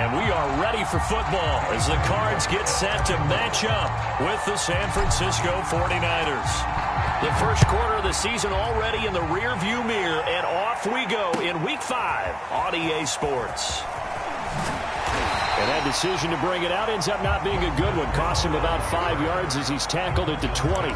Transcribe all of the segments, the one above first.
And we are ready for football as the Cards get set to match up with the San Francisco 49ers. The first quarter of the season already in the rearview mirror, and off we go in Week 5 on EA Sports. And that decision to bring it out ends up not being a good one. Costs him about 5 yards as he's tackled at the 20.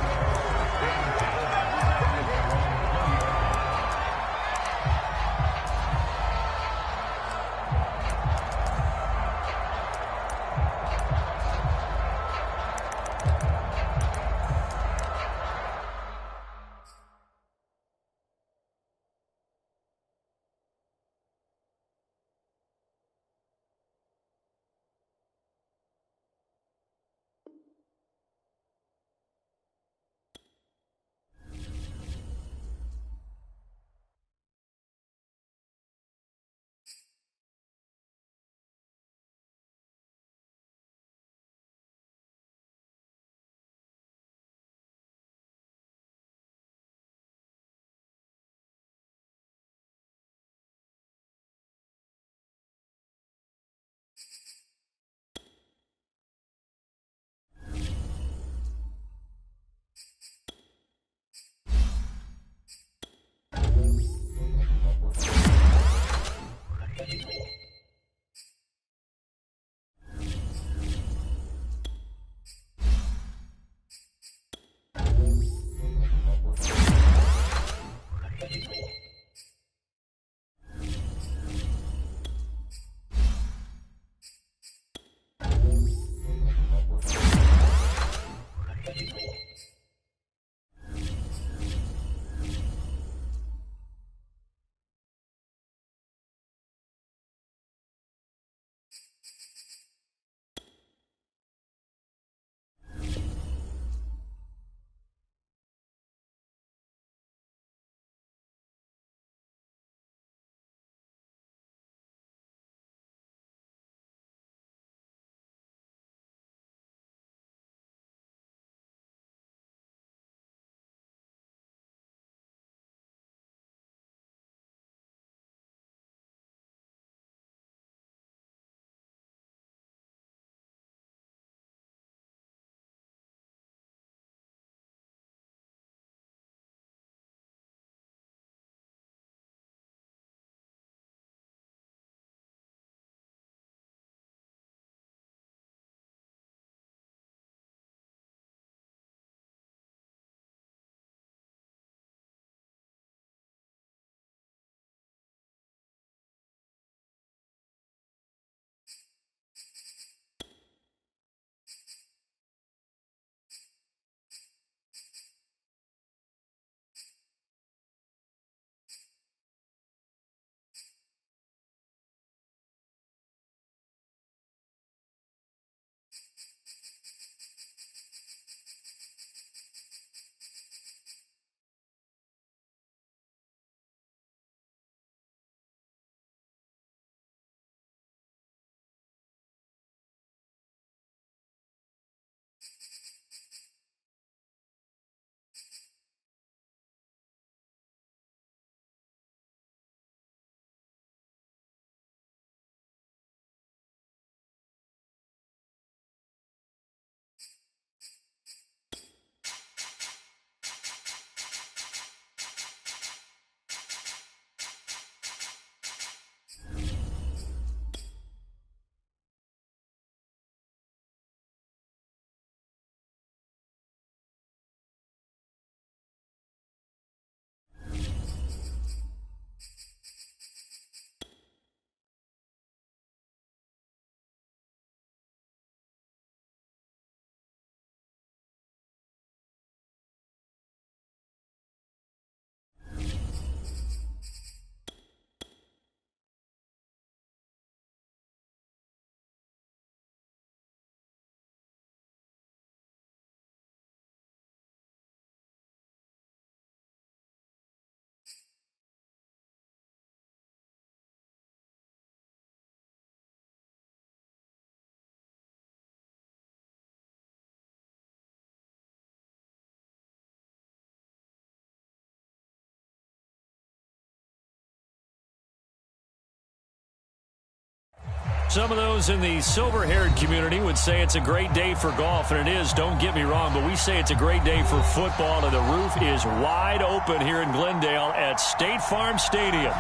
Some of those in the silver-haired community would say it's a great day for golf, and it is, don't get me wrong, but we say it's a great day for football, and the roof is wide open here in Glendale at State Farm Stadium.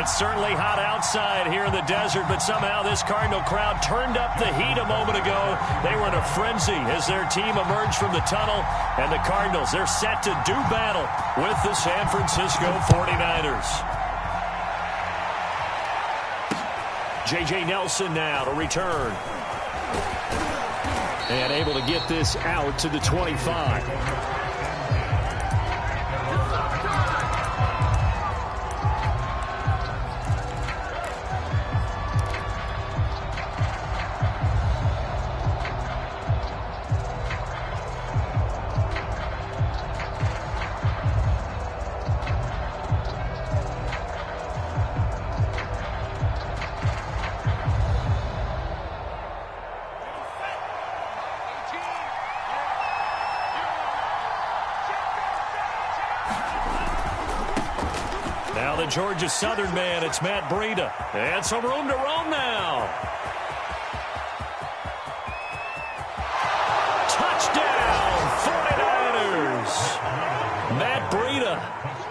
It's certainly hot outside here in the desert, but somehow this Cardinal crowd turned up the heat a moment ago. They were in a frenzy as their team emerged from the tunnel, and the Cardinals, they're set to do battle with the San Francisco 49ers. J.J. Nelson now to return. And able to get this out to the 25. Now the Georgia Southern man, it's Matt Breida. And some room to roam now. Touchdown, 49ers. Matt Breida,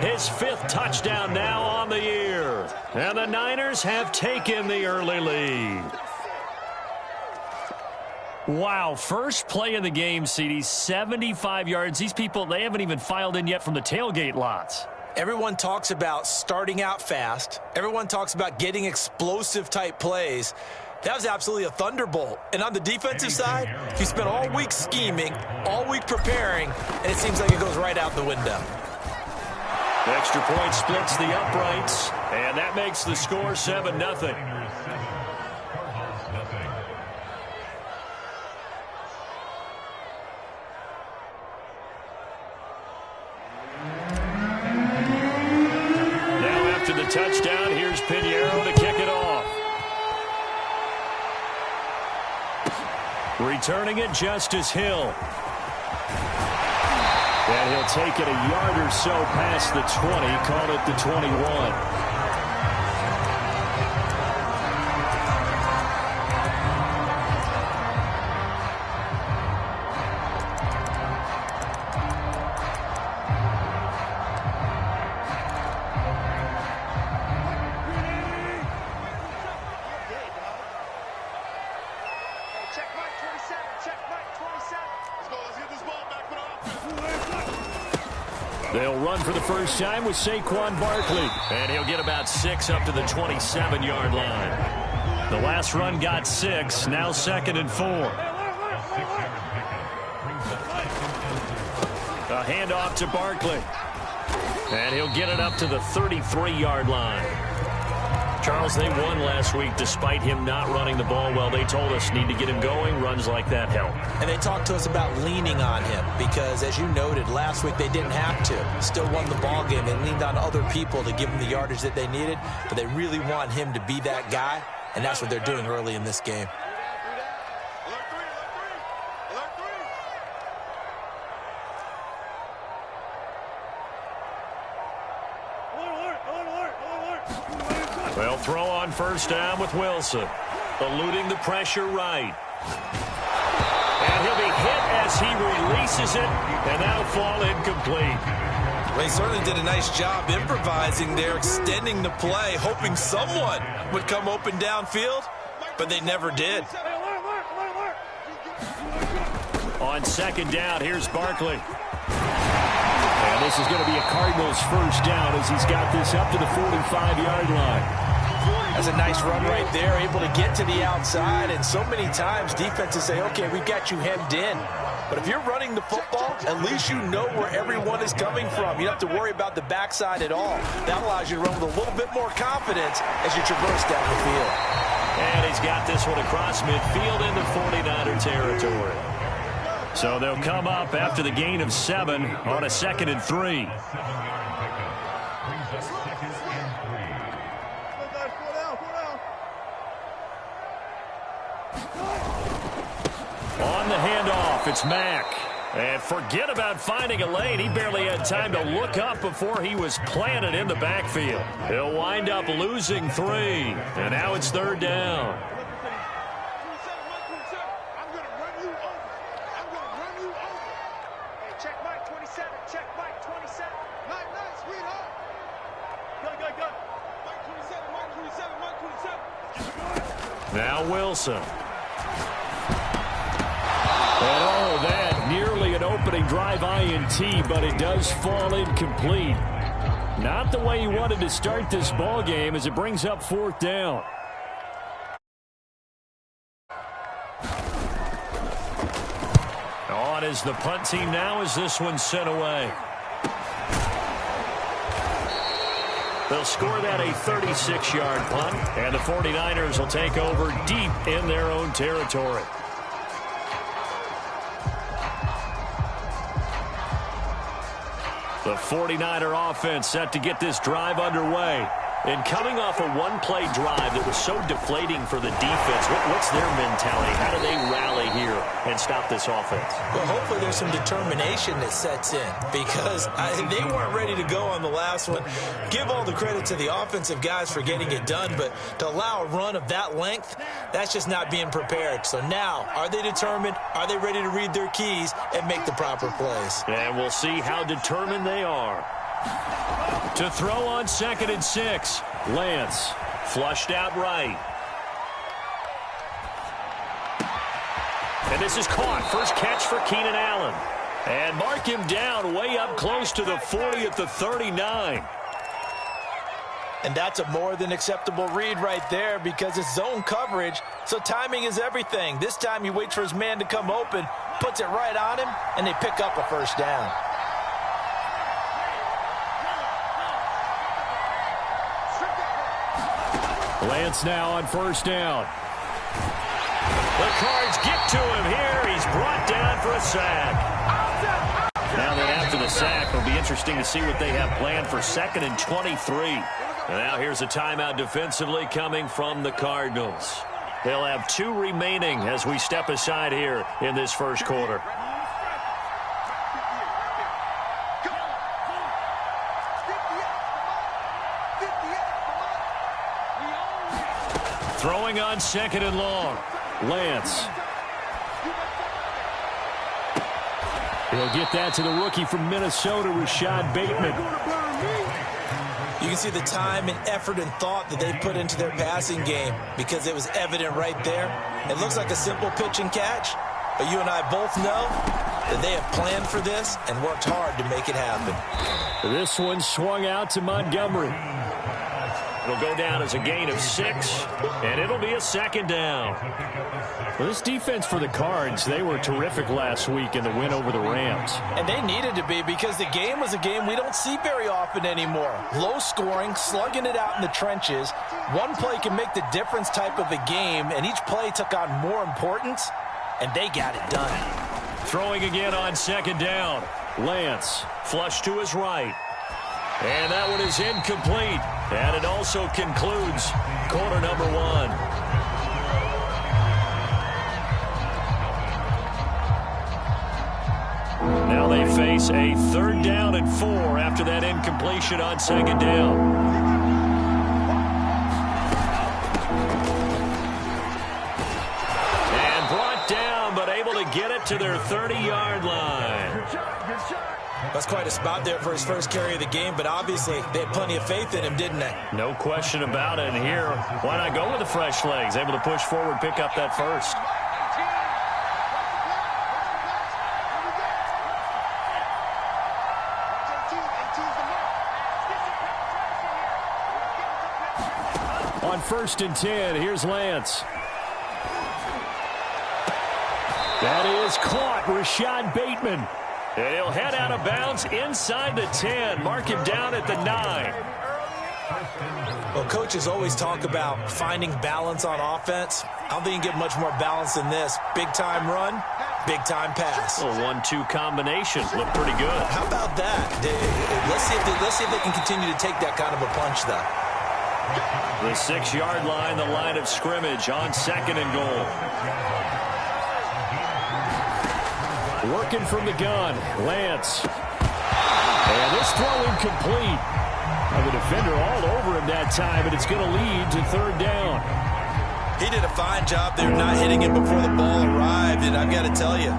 his 5th touchdown now on the year. And the Niners have taken the early lead. Wow, first play of the game, CD, 75 yards. These people, they haven't even filed in yet from the tailgate lots. Everyone talks about starting out fast. Everyone talks about getting explosive-type plays. That was absolutely a thunderbolt. And on the defensive side, you spent all week scheming, all week preparing, and it seems like it goes right out the window. The extra point splits the uprights, and that makes the score 7-0. Touchdown. Here's Pinheiro to kick it off. Returning it, Justice Hill. And he'll take it a yard or so past the 20, call it the 21. They'll run for the first time with Saquon Barkley. And he'll get about 6 up to the 27-yard line. The last run got 6. Now 2nd and 4. A handoff to Barkley. And he'll get it up to the 33-yard line. Charles, they won last week despite him not running the ball well. They told us need to get him going. Runs like that help. And they talked to us about leaning on him because, as you noted, last week they didn't have to. Still won the ball game. They leaned on other people to give them the yardage that they needed, but they really want him to be that guy, and that's what they're doing early in this game. They'll throw on first down with Wilson. Eluding the pressure right. And he'll be hit as he releases it, and that'll fall incomplete. Well, he certainly did a nice job improvising there, extending the play, hoping someone would come open downfield, but they never did. On 2nd down, here's Barkley. And this is going to be a Cardinals first down as he's got this up to the 45-yard line. That's a nice run right there, able to get to the outside, and so many times defenses say, okay, we've got you hemmed in. But if you're running the football, at least you know where everyone is coming from. You don't have to worry about the backside at all. That allows you to run with a little bit more confidence as you traverse down the field. And he's got this one across midfield into 49er territory. So they'll come up after the gain of 7 on a 2nd and 3. On the handoff, it's Mack. And forget about finding a lane. He barely had time to look up before he was planted in the backfield. He'll wind up losing 3. And now it's 3rd down. Now Wilson. And oh, that nearly an opening drive INT, but it does fall incomplete. Not the way he wanted to start this ball game as it brings up 4th down. On is the punt team now as this one's sent away. They'll score that a 36-yard punt, and the 49ers will take over deep in their own territory. The 49er offense set to get this drive underway. And coming off a one-play drive that was so deflating for the defense, what's their mentality? How do they rally here and stop this offense? Well, hopefully there's some determination that sets in because they weren't ready to go on the last one. Give all the credit to the offensive guys for getting it done, but to allow a run of that length, that's just not being prepared. So now, are they determined? Are they ready to read their keys and make the proper plays? And we'll see how determined they are. To throw on 2nd and 6. Lance flushed out right. And this is caught. First catch for Keenan Allen. And mark him down way up close to the 40 at the 39. And that's a more than acceptable read right there because it's zone coverage, so timing is everything. This time he waits for his man to come open, puts it right on him, and they pick up a first down. Lance now on 1st down. The Cards get to him here. He's brought down for a sack. Now that after the sack, it'll be interesting to see what they have planned for 2nd and 23. And now here's a timeout defensively coming from the Cardinals. They'll have 2 remaining as we step aside here in this first quarter. Throwing on 2nd and long. Lance. He'll get that to the rookie from Minnesota, Rashad Bateman. You can see the time and effort and thought that they put into their passing game because it was evident right there. It looks like a simple pitch and catch, but you and I both know that they have planned for this and worked hard to make it happen. This one swung out to Montgomery. It'll go down as a gain of 6, and it'll be a 2nd down. Well, this defense for the Cards, they were terrific last week in the win over the Rams. And they needed to be because the game was a game we don't see very often anymore. Low scoring, slugging it out in the trenches. One play can make the difference type of a game, and each play took on more importance, and they got it done. Throwing again on 2nd down. Lance, flush to his right. And that one is incomplete. And it also concludes quarter number 1. Now they face a 3rd down and 4 after that incompletion on 2nd down. And brought down, but able to get it to their 30-yard line. That's quite a spot there for his first carry of the game, but obviously they had plenty of faith in him, didn't they? No question about it. And here, why not go with the fresh legs? Able to push forward, pick up that first. On 1st and 10, here's Lance. That is caught, Rashad Bateman. And he'll head out of bounds inside the 10. Mark him down at the 9. Well, coaches always talk about finding balance on offense. I don't think you can get much more balance than this. Big-time run, big-time pass. A 1-2 combination. Looked pretty good. How about that? Let's see if they can continue to take that kind of a punch, though. The 6-yard line, the line of scrimmage on 2nd and goal. Working from the gun, Lance. And this throw incomplete. The defender all over him that time, but it's going to lead to 3rd down. He did a fine job there not hitting him before the ball arrived, and I've got to tell you,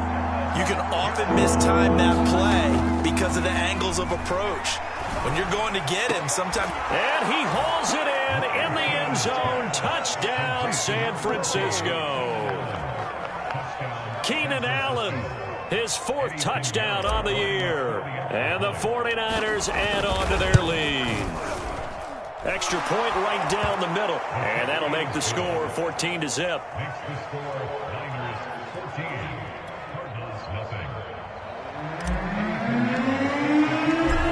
you can often mistime that play because of the angles of approach. When you're going to get him, sometimes... And he hauls it in. again in the end zone. Touchdown, San Francisco. Keenan Allen, his 4th touchdown on the year. And the 49ers add on to their lead. Extra point right down the middle. And that'll make the score 14-0.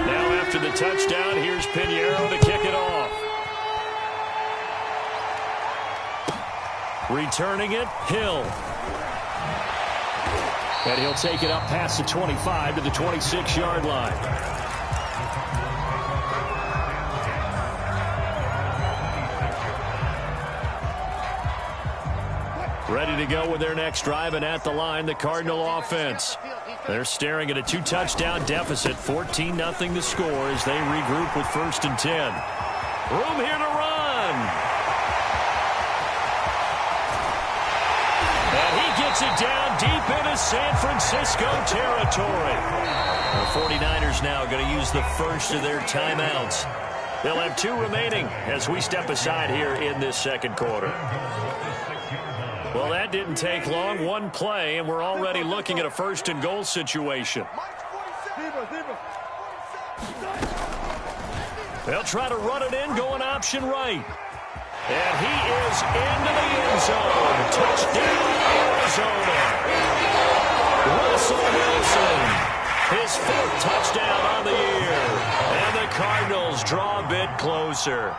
Now after the touchdown, here's Pinheiro to kick it off. Returning it, Hill. And he'll take it up past the 25 to the 26-yard line. Ready to go with their next drive, and at the line, the Cardinal offense. They're staring at a 2-touchdown deficit, 14-0 to score as they regroup with 1st and 10. Room here to run. And he gets it down deep into San Francisco territory. The 49ers now going to use the first of their timeouts. They'll have 2 remaining as we step aside here in this second quarter. Well, that didn't take long. 1 play, and we're already looking at a 1st and goal situation. They'll try to run it in, going option right. And he is into the end zone. Touchdown, Arizona. Russell Wilson, his 4th touchdown on the year. And the Cardinals draw a bit closer.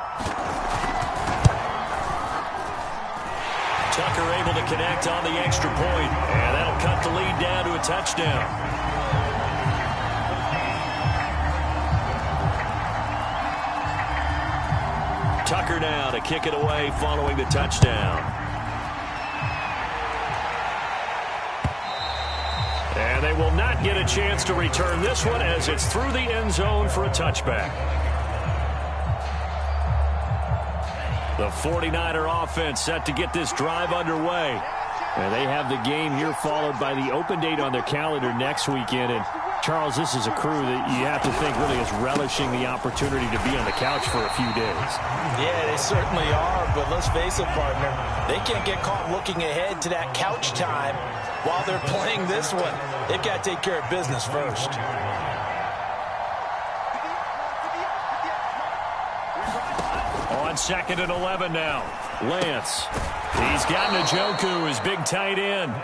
Tucker able to connect on the extra point, and that'll cut the lead down to a touchdown. Tucker now to kick it away following the touchdown. And they will not get a chance to return this one as it's through the end zone for a touchback. The 49er offense set to get this drive underway. And they have the game here followed by the open date on their calendar next weekend. And, Charles, this is a crew that you have to think really is relishing the opportunity to be on the couch for a few days. Yeah, they certainly are. But let's face it, partner, they can't get caught looking ahead to that couch time while they're playing this one. They've got to take care of business first. On 2nd and 11 now. Lance. He's got Njoku, his big tight end.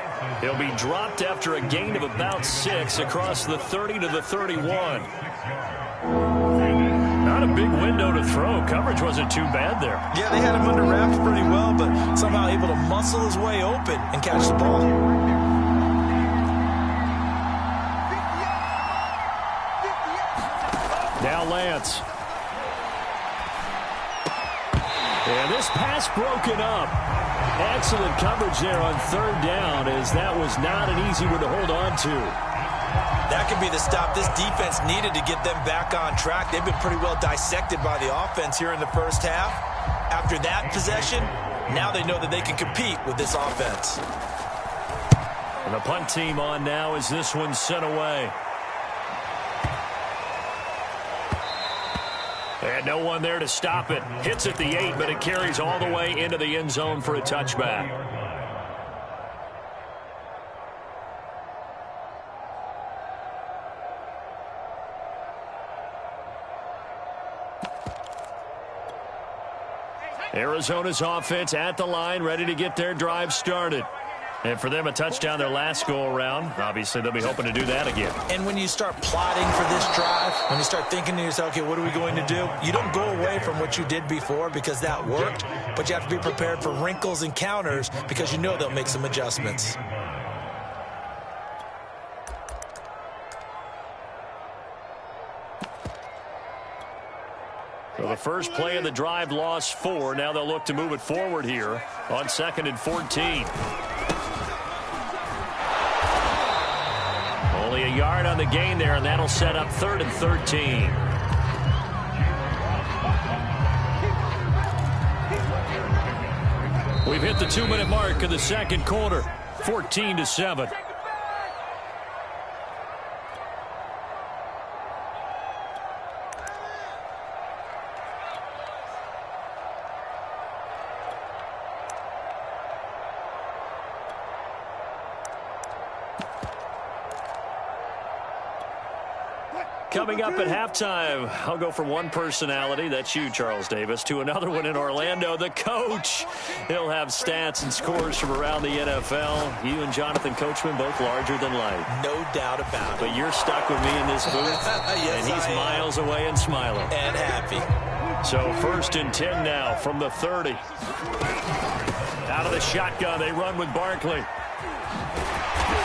He'll be dropped after a gain of about 6 across the 30 to the 31. Not a big window to throw. Coverage wasn't too bad there. Yeah, they had him under wraps pretty well, but somehow able to muscle his way open and catch the ball. Now Lance. And this pass broken up. Excellent coverage there on 3rd down, as that was not an easy one to hold on to. That could be the stop this defense needed to get them back on track. They've been pretty well dissected by the offense here in the first half. After that possession, now they know that they can compete with this offense. And the punt team on now as this one's sent away. And no one there to stop it. Hits at the 8, but it carries all the way into the end zone for a touchback. Arizona's offense at the line, ready to get their drive started. And for them, a touchdown their last go-around. Obviously, they'll be hoping to do that again. And when you start plotting for this drive, when you start thinking to yourself, okay, what are we going to do? You don't go away from what you did before because that worked, but you have to be prepared for wrinkles and counters because you know they'll make some adjustments. So the first play of the drive lost 4. Now they'll look to move it forward here on 2nd and 14. Only a yard on the gain there, and that'll set up 3rd and 13. We've hit the 2-minute mark of the second quarter, 14-7. Coming up at halftime, I'll go from one personality, that's you, Charles Davis, to another one in Orlando, the coach. He'll have stats and scores from around the NFL. You and Jonathan Coachman both larger than life. No doubt about it. But you're stuck with me in this booth, yes, and he's miles away and smiling. And happy. So 1st and 10 now from the 30. Out of the shotgun, they run with Barkley.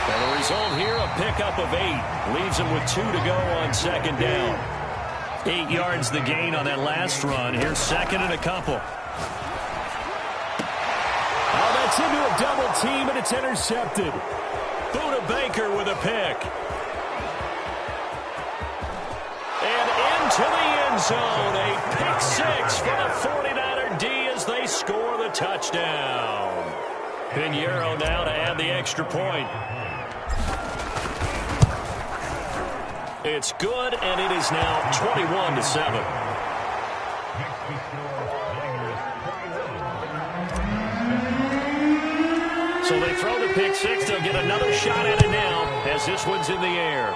And the result here, a pickup of 8. Leaves him with 2 to go on 2nd down. 8 yards the gain on that last run. Here's 2nd and a couple. Oh, that's into a double team, and it's intercepted. Buda Baker with a pick. And into the end zone. A pick 6 for the 49er D as they score the touchdown. Pinheiro now to add the extra point. It's good, and it is now 21-7. So they throw the pick 6. They'll get another shot at it now as this one's in the air.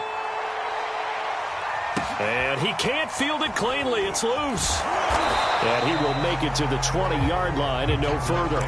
And he can't field it cleanly. It's loose. And he will make it to the 20-yard line and no further.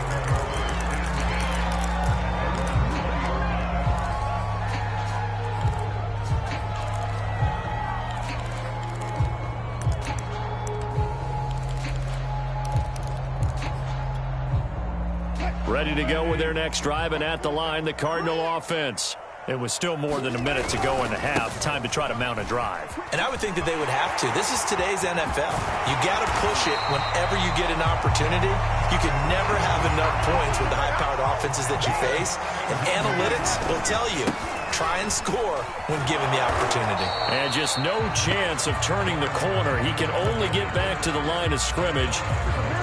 Ready to go with their next drive, and at the line, the Cardinal offense. It was still more than a minute to go in the half. Time to try to mount a drive. And I would think that they would have to. This is today's NFL. You got to push it whenever you get an opportunity. You can never have enough points with the high-powered offenses that you face. And analytics will tell you, try and score when given the opportunity. And just no chance of turning the corner. He can only get back to the line of scrimmage.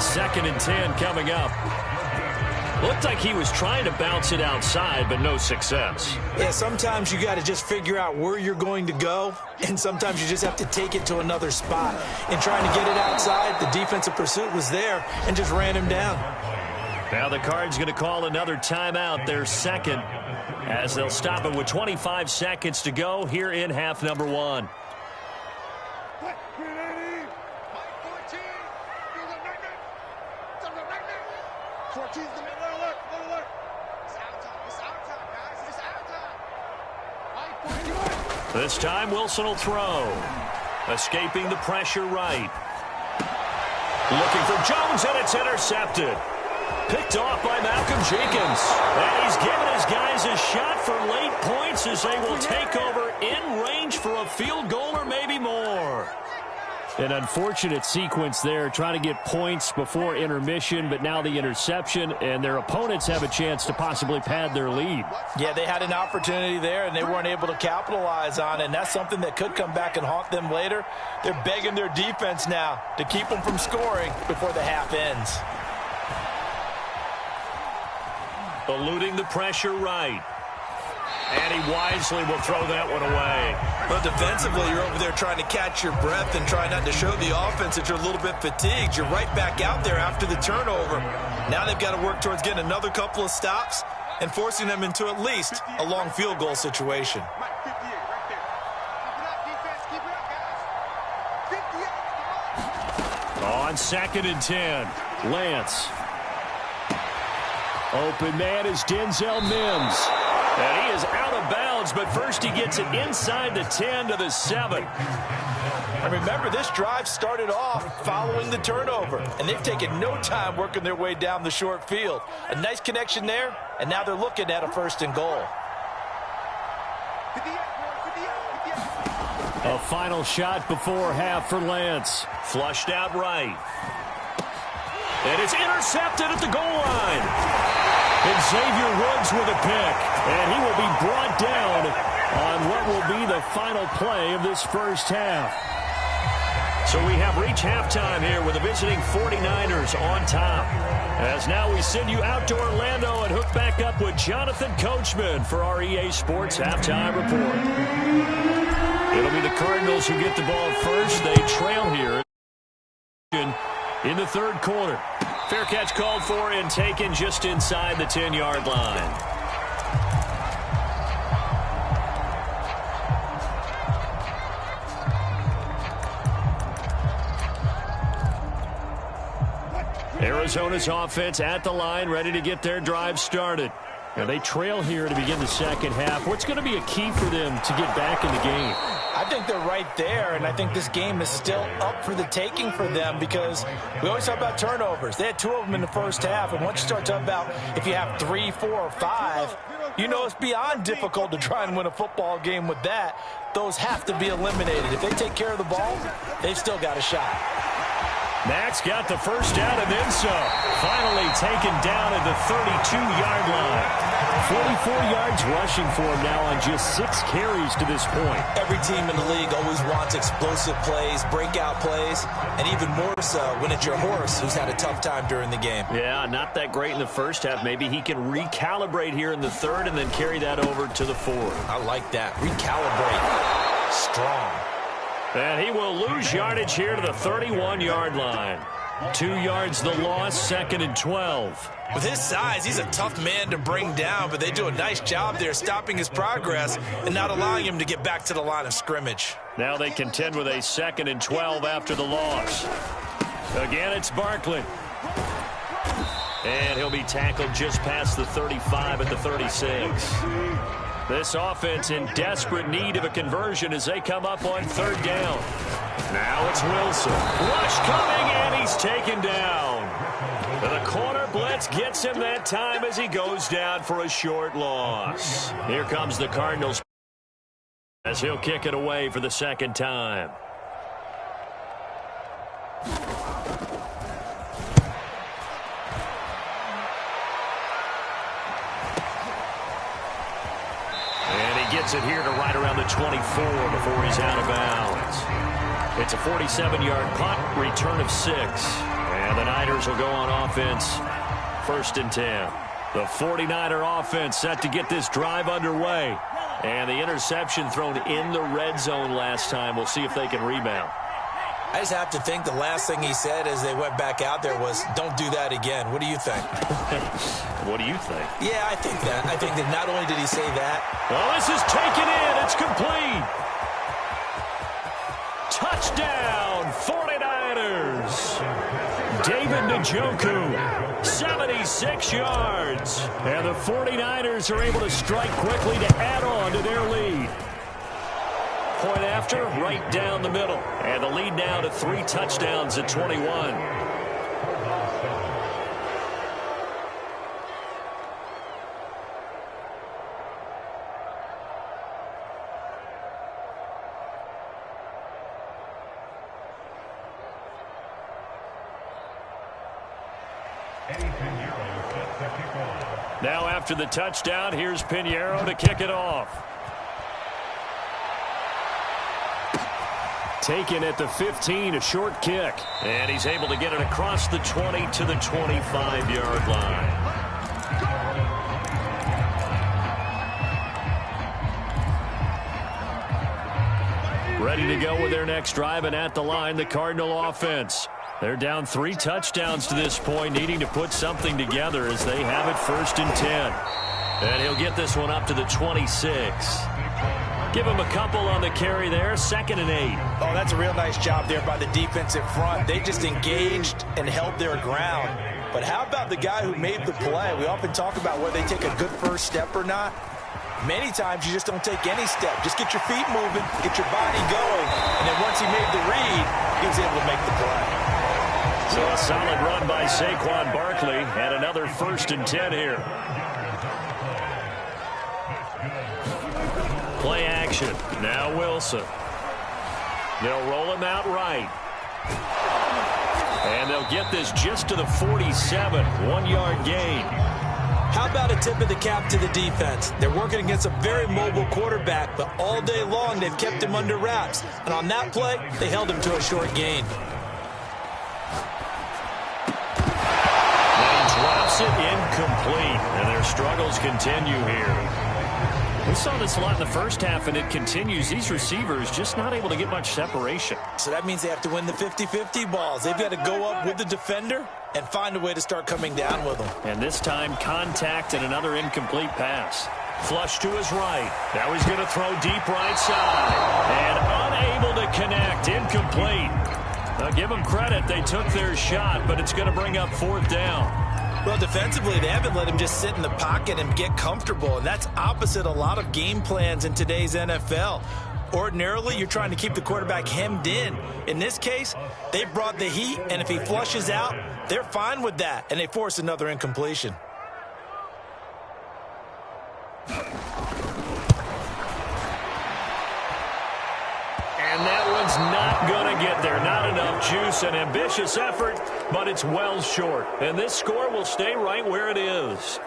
2nd and 10 coming up. Looked like he was trying to bounce it outside, but no success. Yeah, sometimes you got to just figure out where you're going to go, and sometimes you just have to take it to another spot. In trying to get it outside, the defensive pursuit was there and just ran him down. Now the Cards going to call another timeout, their 2nd, as they'll stop it with 25 seconds to go here in half number 1. This time, Wilson will throw. Escaping the pressure right. Looking for Jones, and it's intercepted. Picked off by Malcolm Jenkins. And he's given his guys a shot for late points as they will take over in range for a field goal or maybe more. An unfortunate sequence there, trying to get points before intermission, but now the interception, and their opponents have a chance to possibly pad their lead. Yeah, they had an opportunity there, and they weren't able to capitalize on it, and that's something that could come back and haunt them later. They're begging their defense now to keep them from scoring before the half ends. Eluding the pressure right. And he wisely will throw that one away. But defensively, you're over there trying to catch your breath and try not to show the offense that you're a little bit fatigued. You're right back out there after the turnover. Now they've got to work towards getting another couple of stops and forcing them into at least a long field goal situation. On 2nd and 10, Lance. Open man is Denzel Mims. And he is out of bounds, but first he gets it inside the 10 to the 7. And remember, this drive started off following the turnover, and they've taken no time working their way down the short field. A nice connection there, and now they're looking at a 1st and goal. A final shot before half for Lance. Flushed out right. And it's intercepted at the goal line. And Xavier Woods with a pick. And he will be brought down on what will be the final play of this first half. So we have reached halftime here with the visiting 49ers on top. As now we send you out to Orlando and hook back up with Jonathan Coachman for our EA Sports Halftime Report. It'll be the Cardinals who get the ball first. They trail here in the 3rd quarter. Fair catch called for and taken just inside the 10-yard line. Arizona's offense at the line, ready to get their drive started. Now they trail here to begin the second half. What's going to be a key for them to get back in the game? I think they're right there, and I think this game is still up for the taking for them because we always talk about turnovers. They had 2 of them in the first half, and once you start talking about if you have 3, 4, or 5, you know it's beyond difficult to try and win a football game with that. Those have to be eliminated. If they take care of the ball, they've still got a shot. Max got the first down and then some. Finally taken down at the 32-yard line. 44 yards rushing for him now on just 6 carries to this point. Every team in the league always wants explosive plays, breakout plays, and even more so when it's your horse who's had a tough time during the game. Yeah, not that great in the first half. Maybe he can recalibrate here in the third and then carry that over to the fourth. I like that. Recalibrate. Strong. And he will lose yardage here to the 31-yard line. 2 yards the loss, 2nd and 12. With his size, he's a tough man to bring down, but they do a nice job there stopping his progress and not allowing him to get back to the line of scrimmage. Now they contend with a 2nd and 12 after the loss. Again, it's Barkley. And he'll be tackled just past the 35 at the 36. This offense in desperate need of a conversion as they come up on 3rd down. Now it's Wilson. Rush coming, and he's taken down. The corner blitz gets him that time as he goes down for a short loss. Here comes the Cardinals as he'll kick it away for the 2nd time. Gets it here to right around the 24 before he's out of bounds. It's a 47-yard punt, return of 6. And the Niners will go on offense, 1st and 10. The 49er offense set to get this drive underway. And the interception thrown in the red zone last time. We'll see if they can rebound. I just have to think the last thing he said as they went back out there was, don't do that again. What do you think? What do you think? Yeah, I think that. I think that not only did he say that. Well, this is taken in. It's complete. Touchdown, 49ers. David Njoku, 76 yards. And the 49ers are able to strike quickly to add on to their lead. Point after, right down the middle. And the lead now to 3 touchdowns at 21. Now after the touchdown, here's Pinheiro to kick it off. Taken at the 15, a short kick. And he's able to get it across the 20 to the 25-yard line. Ready to go with their next drive, and at the line, the Cardinal offense. They're down 3 touchdowns to this point, needing to put something together as they have it 1st and 10. And he'll get this one up to the 26. Give him a couple on the carry there, 2nd and 8. Oh, that's a real nice job there by the defensive front. They just engaged and held their ground. But how about the guy who made the play? We often talk about whether they take a good first step or not. Many times you just don't take any step. Just get your feet moving, get your body going, and then once he made the read, he was able to make the play. So a solid run by Saquon Barkley, and another 1st and 10 here. Play action. Now Wilson. They'll roll him out right. And they'll get this just to the 47. 1-yard gain. How about a tip of the cap to the defense? They're working against a very mobile quarterback, but all day long they've kept him under wraps. And on that play, they held him to a short gain. And he drops it incomplete. And their struggles continue here. We saw this a lot in the first half, and it continues. These receivers just not able to get much separation. So that means they have to win the 50-50 balls. They've got to go up with the defender and find a way to start coming down with them. And this time, contact and another incomplete pass. Flush to his right. Now he's going to throw deep right side. And unable to connect. Incomplete. Give them credit. They took their shot, but it's going to bring up 4th down. Well, defensively, they haven't let him just sit in the pocket and get comfortable, and that's opposite a lot of game plans in today's NFL. Ordinarily, you're trying to keep the quarterback hemmed in. In this case, they brought the heat, and if he flushes out, they're fine with that, and they force another incompletion. And that one's not going to get there. Not enough juice. An ambitious effort, but it's well short. And this score will stay right where it is.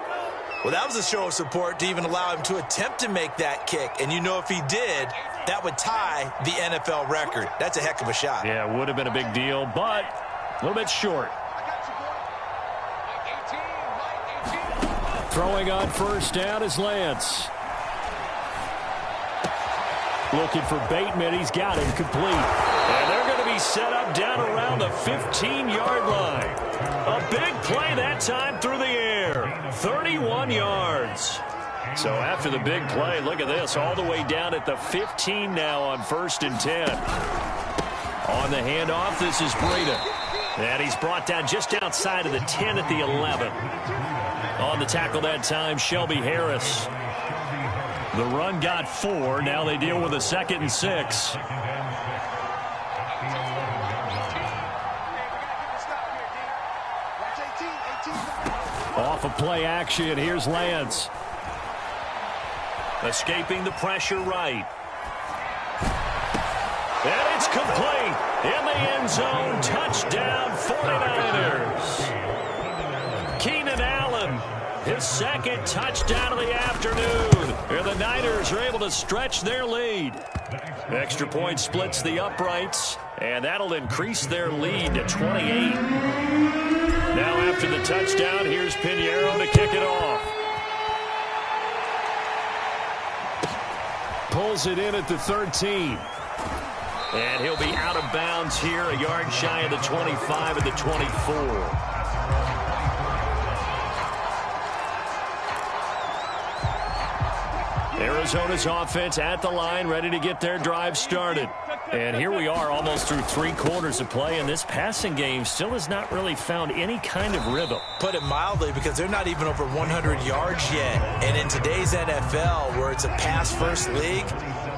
Well, that was a show of support to even allow him to attempt to make that kick. And you know if he did, that would tie the NFL record. That's a heck of a shot. Yeah, it would have been a big deal, but a little bit short. Throwing on 1st down is Lance. Looking for Bateman. He's got him complete. And they're going to be set up down around the 15-yard line. A big play that time through the air. 31 yards. So after the big play, look at this. All the way down at the 15 now on 1st and 10. On the handoff, this is Breida. And he's brought down just outside of the 10 at the 11. On the tackle that time, Shelby Harris. The run got 4. Now they deal with a 2nd and 6. Off of play action, here's Lance. Escaping the pressure right. And it's complete. In the end zone, touchdown 49ers. Keenan Allen, his 2nd touchdown of the afternoon. And the Niners are able to stretch their lead. Extra point splits the uprights, and that'll increase their lead to 28. Now after the touchdown, here's Pinheiro to kick it off. Pulls it in at the 13. And he'll be out of bounds here, a yard shy of the 25 and the 24. Arizona's offense at the line, ready to get their drive started. And here we are almost through 3 quarters of play, and this passing game still has not really found any kind of rhythm. Put it mildly, because they're not even over 100 yards yet. And in today's NFL, where it's a pass-first league,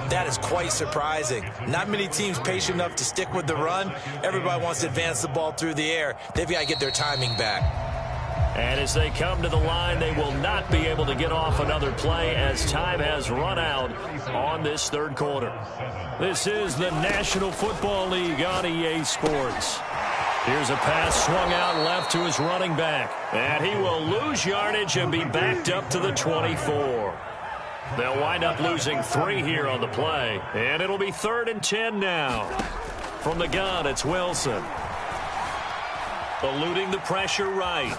that is quite surprising. Not many teams patient enough to stick with the run. Everybody wants to advance the ball through the air. They've got to get their timing back. And as they come to the line, they will not be able to get off another play as time has run out on this 3rd quarter. This is the National Football League on EA Sports. Here's a pass swung out left to his running back. And he will lose yardage and be backed up to the 24. They'll wind up losing 3 here on the play. And it'll be 3rd and 10 now. From the gun, it's Wilson. Eluding the pressure right.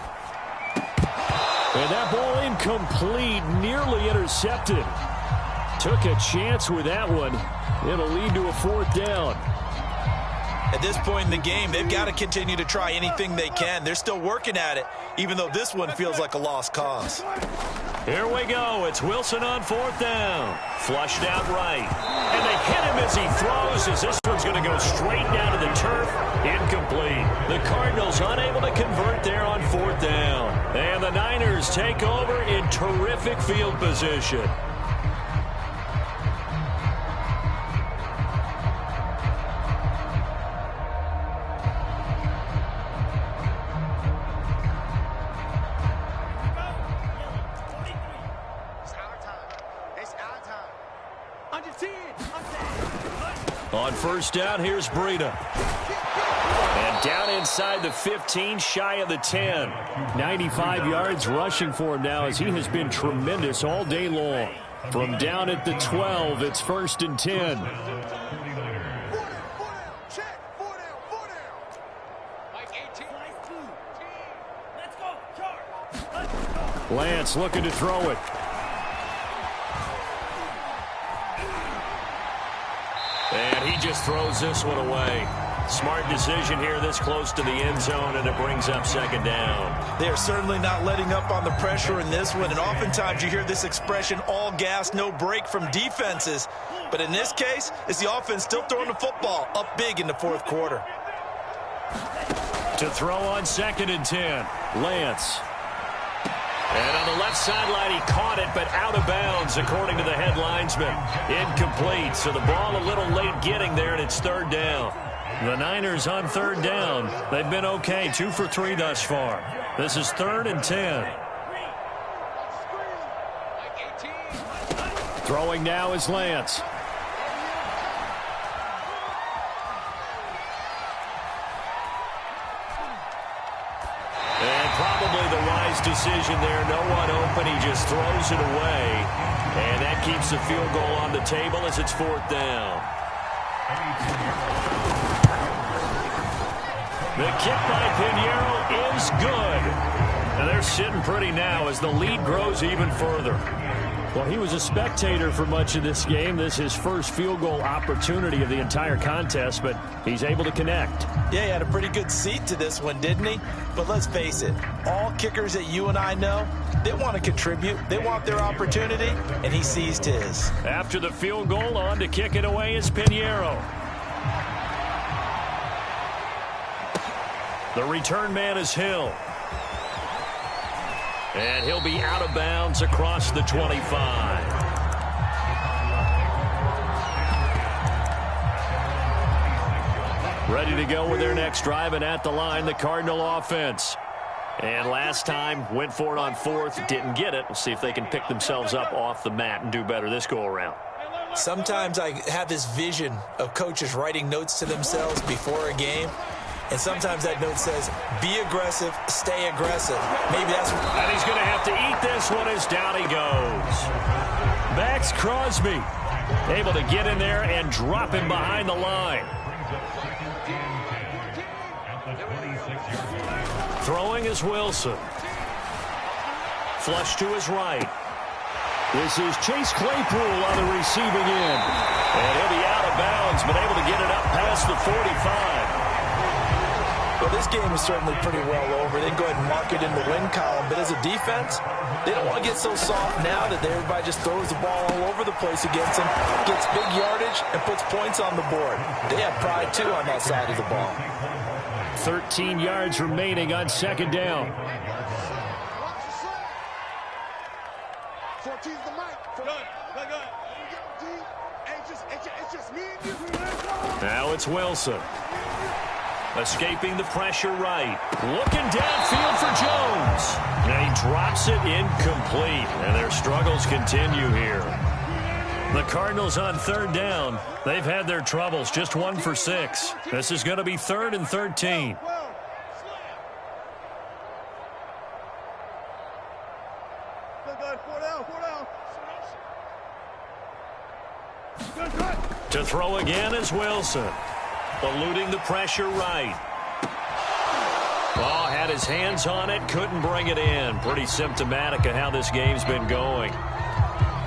And that ball incomplete, nearly intercepted. Took a chance with that one. It'll lead to a 4th down. At this point in the game, they've got to continue to try anything they can. They're still working at it, even though this one feels like a lost cause. Here we go. It's Wilson on 4th down. Flushed out right. And they hit him as he throws, as this one's going to go straight down to the turf. Incomplete. The Cardinals unable to convert there on 4th down. And the Niners take over in terrific field position. On 1st down, here's Breida. And down inside the 15, shy of the 10. 95 yards rushing for him now, as he has been tremendous all day long. From down at the 12, it's 1st and 10. Lance looking to throw it. And he just throws this one away. Smart decision here this close to the end zone, and it brings up 2nd down. They're certainly not letting up on the pressure in this one, and oftentimes you hear this expression, all gas, no break, from defenses. But in this case, it's the offense still throwing the football up big in the 4th quarter. To throw on 2nd and 10, Lance. And on the left sideline, he caught it, but out of bounds, according to the head linesman. Incomplete, so the ball a little late getting there, and it's 3rd down. The Niners on 3rd down. They've been okay, 2 for 3 thus far. This is 3rd and 10. Throwing now is Lance. And probably the wise decision there. No one open. He just throws it away. And that keeps the field goal on the table as it's 4th down. The kick by Pinheiro is good. And they're sitting pretty now as the lead grows even further. Well, he was a spectator for much of this game. This is his first field goal opportunity of the entire contest, but he's able to connect. Yeah, he had a pretty good seat to this one, didn't he? But let's face it, all kickers that you and I know, they want to contribute. They want their opportunity, and he seized his. After the field goal, on to kick it away is Pinheiro. The return man is Hill. And he'll be out of bounds across the 25. Ready to go with their next drive, and at the line, the Cardinal offense. And last time, went for it on 4th, didn't get it. We'll see if they can pick themselves up off the mat and do better this go-around. Sometimes I have this vision of coaches writing notes to themselves before a game. And sometimes that note says, be aggressive, stay aggressive. Maybe that's what... And he's going to have to eat this one as down he goes. Max Crosby able to get in there and drop him behind the line. Throwing is Wilson. Flush to his right. This is Chase Claypool on the receiving end. And he'll be out of bounds, but able to get it up past the 45. Well, this game is certainly pretty well over. They can go ahead and mark it in the win column. But as a defense, they don't want to get so soft now that everybody just throws the ball all over the place against them, gets big yardage, and puts points on the board. They have pride, too, on that side of the ball. 13 yards remaining on 2nd down. 14's the mic. Good. It's just me and you. Now it's Wilson. Escaping the pressure right. Looking downfield for Jones. And he drops it incomplete. And their struggles continue here. The Cardinals on 3rd down. They've had their troubles. Just 1 for 6. This is going to be 3rd and 13. To throw again is Wilson. Eluding the pressure right. Oh, had his hands on it, couldn't bring it in. Pretty symptomatic of how this game's been going.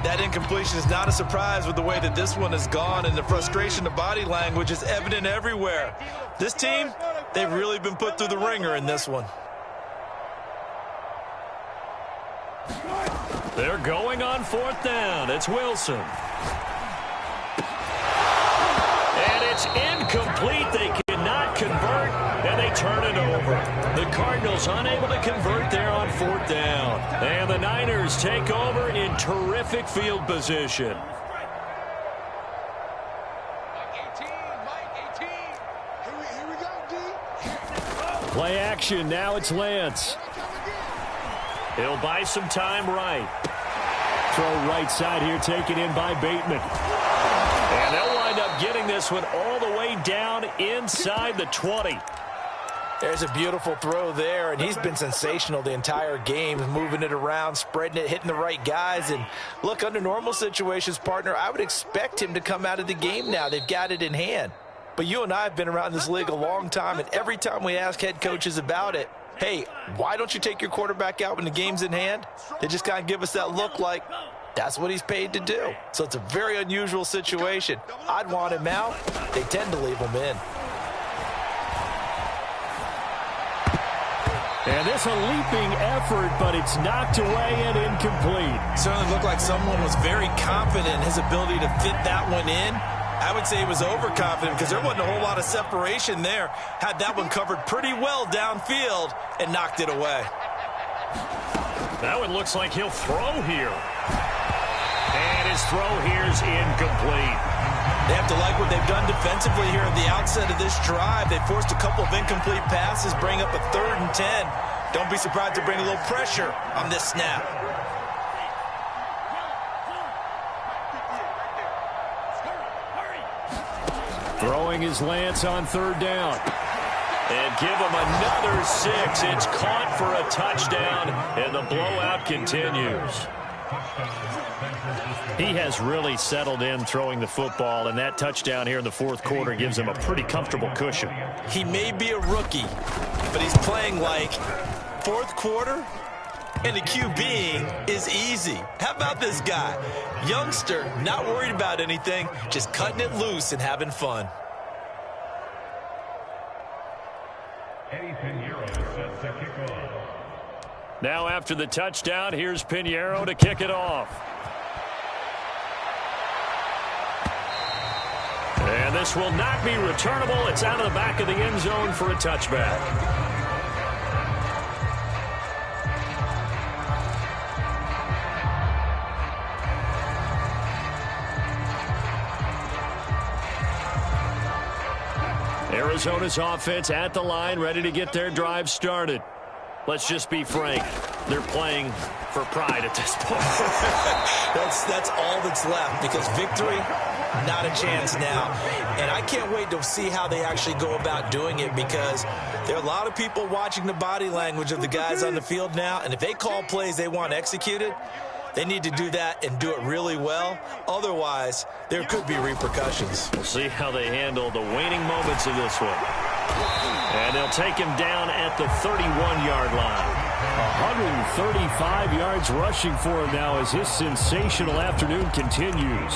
That incompletion is not a surprise with the way that this one has gone, and the frustration of body language is evident everywhere. This team, they've really been put through the ringer in this one. They're going on 4th down. It's Wilson. And it's incomplete. They cannot convert, and they turn it over. The Cardinals unable to convert there on 4th down. And the Niners take over in terrific field position. Play action. Now it's Lance. He'll buy some time right. Throw right side here, taken in by Bateman. And they'll wind up getting this one all the way down inside the 20. There's a beautiful throw there, and he's been sensational the entire game, moving it around, spreading it, hitting the right guys. And look, under normal situations, partner, I would expect him to come out of the game now. They've got it in hand. But you and I have been around this league a long time, and every time we ask head coaches about it, hey, why don't you take your quarterback out when the game's in hand? They just kind of give us that look like that's what he's paid to do. So it's a very unusual situation. I'd want him out. They tend to leave him in. And this a leaping effort, but it's knocked away and incomplete. Certainly looked like someone was very confident in his ability to fit that one in. I would say he was overconfident because there wasn't a whole lot of separation there. Had that one covered pretty well downfield and knocked it away. That one looks like he'll throw here. And his throw here's incomplete. They have to like what they've done defensively here at the outset of this drive. They forced a couple of incomplete passes, bring up a 3rd and 10. Don't be surprised to bring a little pressure on this snap. Throwing his Lance on 3rd down. And give him another 6. It's caught for a touchdown, and the blowout continues. He has really settled in throwing the football, and that touchdown here in the 4th quarter gives him a pretty comfortable cushion. He may be a rookie, but he's playing like 4th quarter, and the QBing is easy. How about this guy? Youngster, not worried about anything, just cutting it loose and having fun. Now after the touchdown, here's Pinheiro to kick it off. And this will not be returnable. It's out of the back of the end zone for a touchback. Arizona's offense at the line, ready to get their drive started. Let's just be frank. They're playing for pride at this point. That's all that's left, because victory, not a chance now. And I can't wait to see how they actually go about doing it, because there are a lot of people watching the body language of the guys on the field now, and if they call plays they want executed, they need to do that and do it really well. Otherwise, there could be repercussions. We'll see how they handle the waning moments of this one. And they'll take him down at the 31-yard line. 135 yards rushing for him now as his sensational afternoon continues.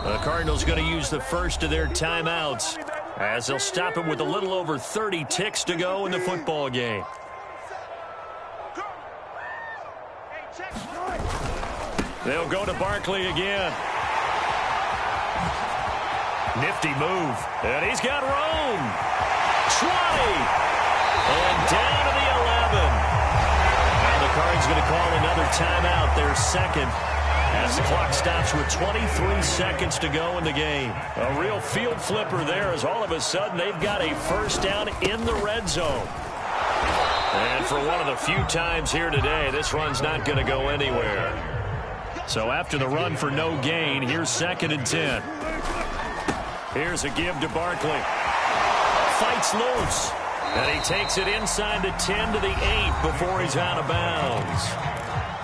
The Cardinals going to use the first of their timeouts, as they'll stop it with a little over 30 ticks to go in the football game. They'll go to Barkley again. Nifty move. And he's got room. 20. And down to the 11. And the Cards going to call another timeout, their second, as the clock stops with 23 seconds to go in the game. A real field flipper there, as all of a sudden they've got a first down in the red zone. And for one of the few times here today, this run's not going to go anywhere. So after the run for no gain, here's 2nd and 10. Here's a give to Barkley. Fights loose. And he takes it inside the 10 to the 8 before he's out of bounds.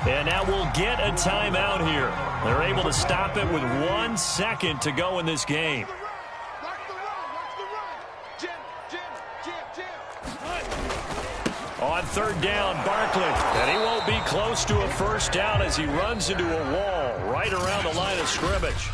And now we'll get a timeout here. They're able to stop it with 1 second to go in this game. On 3rd down, Barkley. And he won't be close to a first down as he runs into a wall right around the line of scrimmage.